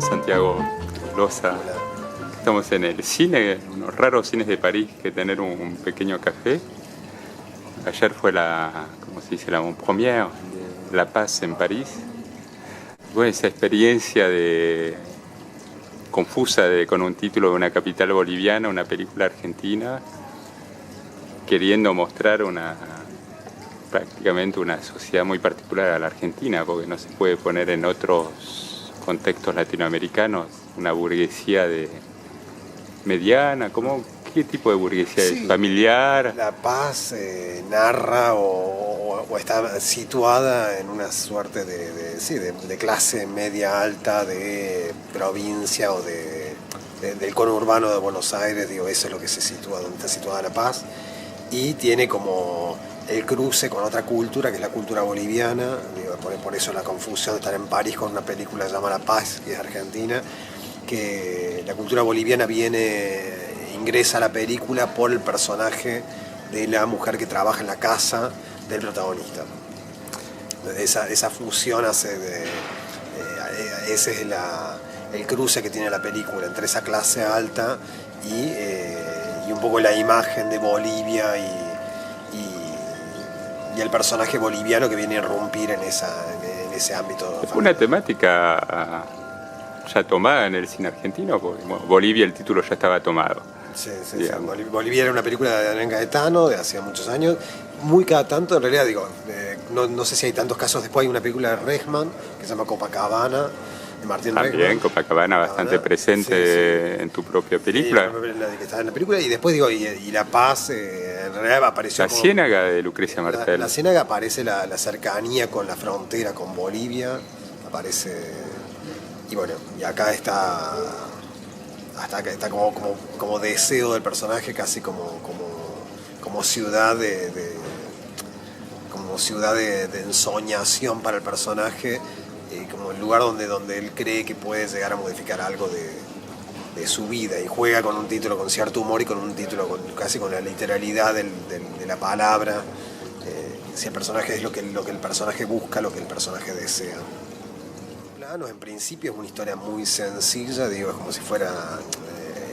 Santiago Loza. Estamos en el cine, unos raros cines de París que tener un pequeño café. Ayer fue ¿cómo se dice? La première de La Paz en París. Bueno, esa experiencia confusa con un título de una capital boliviana, una película argentina, queriendo mostrar prácticamente una sociedad muy particular a la Argentina, porque no se puede poner en otros contextos latinoamericanos una burguesía mediana. ¿Qué tipo de burguesía es? ¿Familiar? La Paz narra o está situada en una suerte de clase media alta, de provincia o del conurbano de Buenos Aires. Digo, eso es lo que se sitúa, donde está situada La Paz, y tiene como el cruce con otra cultura, que es la cultura boliviana. Digo, por eso la confusión de estar en París con una película que se llama La Paz, que es argentina, que la cultura boliviana ingresa a la película por el personaje de la mujer que trabaja en la casa del protagonista. Esa fusión ese es el cruce que tiene la película entre esa clase alta y un poco la imagen de Bolivia y el personaje boliviano que viene a irrumpir en ese ámbito. Es una temática ya tomada en el cine argentino, porque Bolivia, el título ya estaba tomado. Sí. Bolivia era una película de Adrián Gaetano de hace muchos años. Muy cada tanto, en realidad, no sé si hay tantos casos. Después hay una película de Rejman que se llama Copacabana, de Martín Rejman. También Copacabana bastante presente en tu propia película. Que está en la película. Y después y La Paz, en realidad apareció La Ciénaga de Lucrecia Martel. La Ciénaga aparece la cercanía con la frontera con Bolivia. Aparece. Y bueno, y acá está como deseo del personaje, casi como ciudad como ciudad de ensoñación para el personaje, como el lugar donde él cree que puede llegar a modificar algo de su vida, y juega con un título con cierto humor y con un título casi con la literalidad de la palabra. Si el personaje es lo que el personaje busca, lo que el personaje desea. En principio es una historia muy sencilla, es como si fuera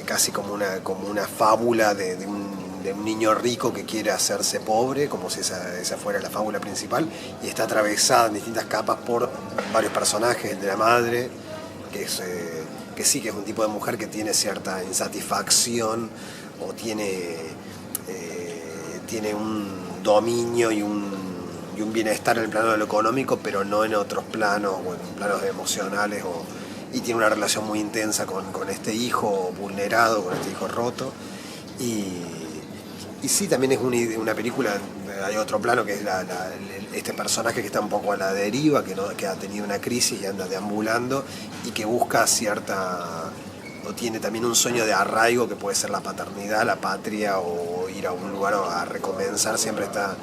casi como una fábula de un niño rico que quiere hacerse pobre, como si esa fuera la fábula principal, y está atravesada en distintas capas por varios personajes. El de la madre, que es un tipo de mujer que tiene cierta insatisfacción o tiene un dominio y un bienestar en el plano de lo económico, pero no en otros planos, o en planos emocionales, y tiene una relación muy intensa con este hijo vulnerado, con este hijo roto. Y sí, también es una película. Hay otro plano que es este personaje que está un poco a la deriva, que ha tenido una crisis y anda deambulando, y que busca o tiene también un sueño de arraigo, que puede ser la paternidad, la patria, o ir a un lugar a recomenzar. Siempre está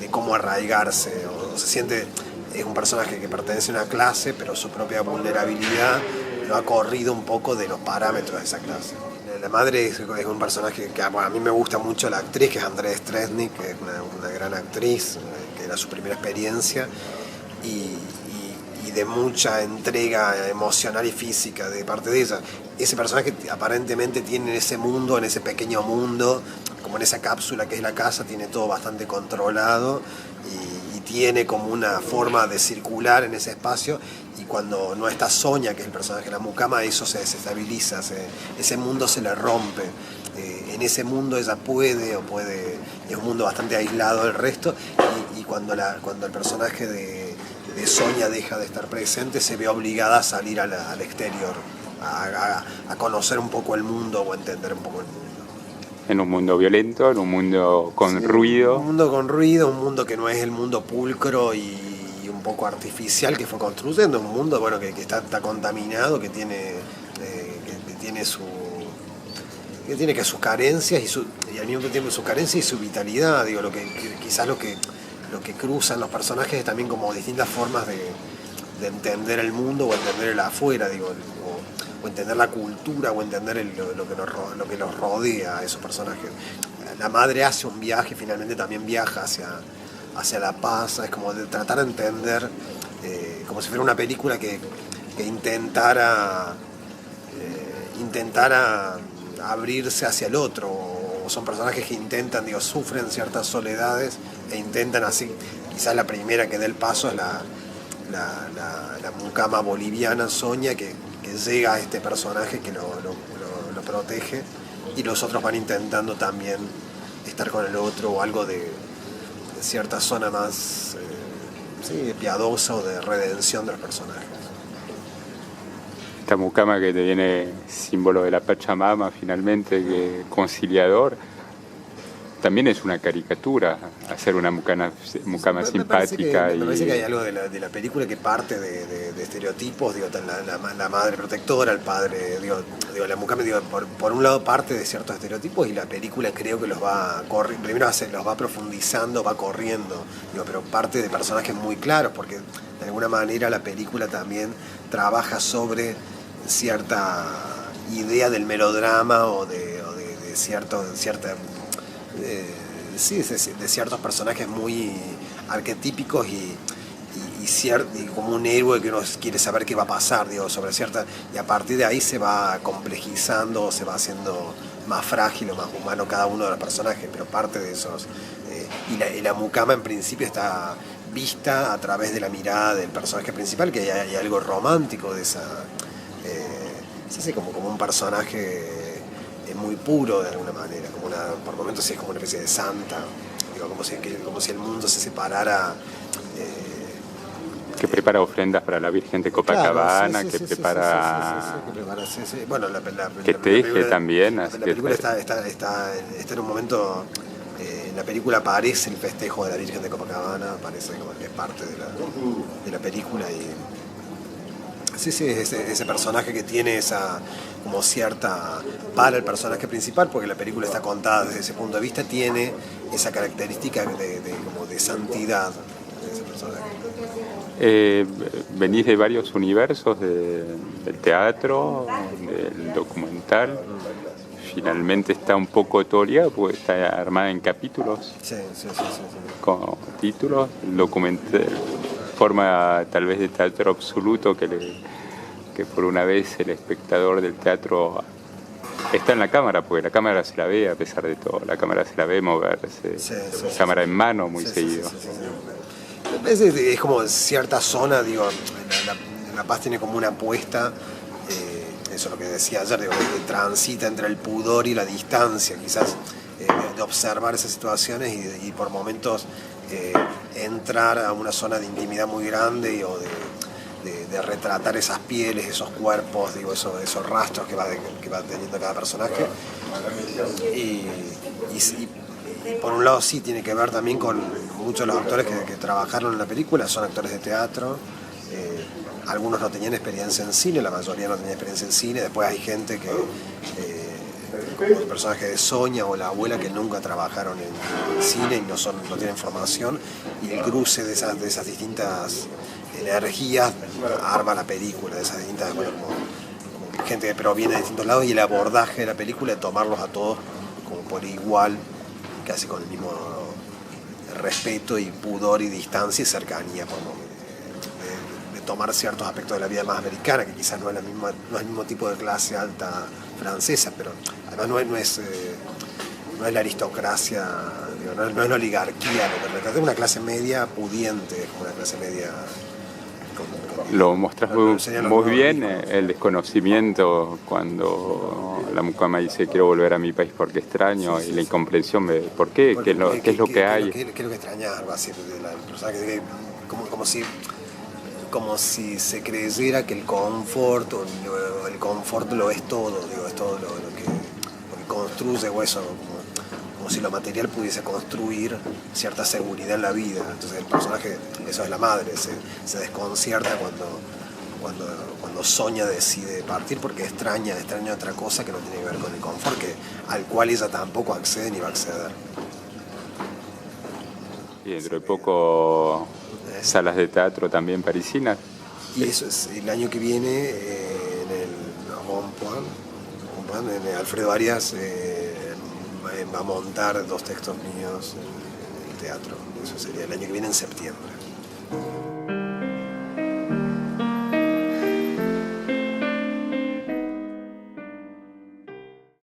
de cómo arraigarse, o se siente. Es un personaje que pertenece a una clase, pero su propia vulnerabilidad lo ha corrido un poco de los parámetros de esa clase. La madre es un personaje que a mí me gusta mucho, la actriz, que es Andrea Stresnik, que es una gran actriz, que era su primera experiencia, y de mucha entrega emocional y física de parte de ella. Ese personaje aparentemente tiene en ese pequeño mundo, como en esa cápsula que es la casa, tiene todo bastante controlado, y tiene como una forma de circular en ese espacio, y cuando no está Sonia, que es el personaje de la mucama, eso se desestabiliza, ese mundo se le rompe. En ese mundo ella es un mundo bastante aislado del resto, y cuando el personaje de Sonia deja de estar presente, se ve obligada a salir al exterior, a conocer un poco el mundo, o a entender un poco el mundo. En un mundo violento, en un mundo con ruido. Un mundo con ruido, un mundo que no es el mundo pulcro y un poco artificial que fue construyendo, un mundo que está contaminado, que tiene sus carencias y al mismo tiempo sus carencias y su vitalidad. Quizás lo que cruzan los personajes es también como distintas formas de entender el mundo, o entender el afuera, o entender la cultura, o entender lo que los rodea a esos personajes. La madre hace un viaje y finalmente también viaja hacia La Paz. Es como de tratar de entender, como si fuera una película que que intentara abrirse hacia el otro, o son personajes que intentan, digo, sufren ciertas soledades e intentan así. Quizás la primera que dé el paso es la mucama boliviana Sonia, que llega a este personaje que lo protege, y los otros van intentando también estar con el otro, o algo de cierta zona más piadosa o de redención de los personajes. Esta mucama que te viene símbolo de la Pachamama, finalmente, que conciliador, también es una caricatura, hacer una mucama simpática. Me parece que hay algo de la película que parte de estereotipos, digo, la madre protectora, el padre, digo, la mucama, digo, por un lado parte de ciertos estereotipos, y la película creo que los va primero los va profundizando, va corriendo, digo, pero parte de personajes muy claros, porque de alguna manera la película también trabaja sobre cierta idea del melodrama o de cierta de ciertos personajes muy arquetípicos y como un héroe que uno quiere saber qué va a pasar, digo, sobre cierta, y a partir de ahí se va complejizando, se va haciendo más frágil o más humano cada uno de los personajes, pero parte de esos y la mucama en principio está vista a través de la mirada del personaje principal, que hay algo romántico de esa como un personaje muy puro de alguna manera, por momentos sí es como una especie de santa, digo, como si el mundo se separara. Que prepara ofrendas para la Virgen de Copacabana, que prepara... Bueno, que teje también. La película está en un momento... en la película aparece el festejo de la Virgen de Copacabana, parece como que es parte de la película, y ese personaje que tiene esa como cierta, para el personaje principal, porque la película está contada desde ese punto de vista, tiene esa característica como de santidad de ese personaje. Venís de varios universos, del teatro, del documental. Finalmente está un poco toreada porque está armada en capítulos. Sí. Con títulos. El documental forma tal vez de teatro absoluto que por una vez el espectador del teatro está en la cámara, porque la cámara se la ve a pesar de todo. La cámara se la ve moverse. Cámara en mano muy seguido. Es como cierta zona, digo, La Paz tiene como una apuesta, eso es lo que decía ayer, digo, que transita entre el pudor y la distancia, quizás, de observar esas situaciones y por momentos entrar a una zona de intimidad muy grande o de retratar esas pieles, esos cuerpos, digo, esos rastros que va teniendo cada personaje. Y por un lado sí tiene que ver también con muchos de los actores que trabajaron en la película, son actores de teatro, algunos no tenían experiencia en cine, la mayoría no tenía experiencia en cine, después hay gente que, como el personaje de Sonia o la abuela, que nunca trabajaron en cine y no tienen formación, y el cruce de esas distintas energías arma la película, de esas distintas, como gente que proviene de distintos lados, y el abordaje de la película de tomarlos a todos como por igual, casi con el mismo respeto y pudor y distancia y cercanía, de tomar ciertos aspectos de la vida más americana, que quizás no es el mismo tipo de clase alta francesa, pero además no es la aristocracia, digo, no es la oligarquía, lo que retrata es una clase media pudiente, como una clase media... Lo mostrás muy bien, el desconocimiento cuando la mucama dice quiero volver a mi país porque extraño, y la incomprensión de por qué, qué es lo que hay. ¿Qué es lo que extrañar? Va a ser de la persona que como si se creyera que el confort lo es todo, digo, es todo lo que construye, o eso, como si lo material pudiese construir cierta seguridad en la vida. Entonces el personaje, eso es la madre, se desconcierta cuando Sonia decide partir porque extraña otra cosa que no tiene que ver con el confort, al cual ella tampoco accede ni va a acceder. Y dentro de poco salas de teatro también parisinas. Y eso es el año que viene en el Rond-Point, en Alfredo Arias, va a montar 2 textos míos en el teatro. Eso sería el año que viene en septiembre.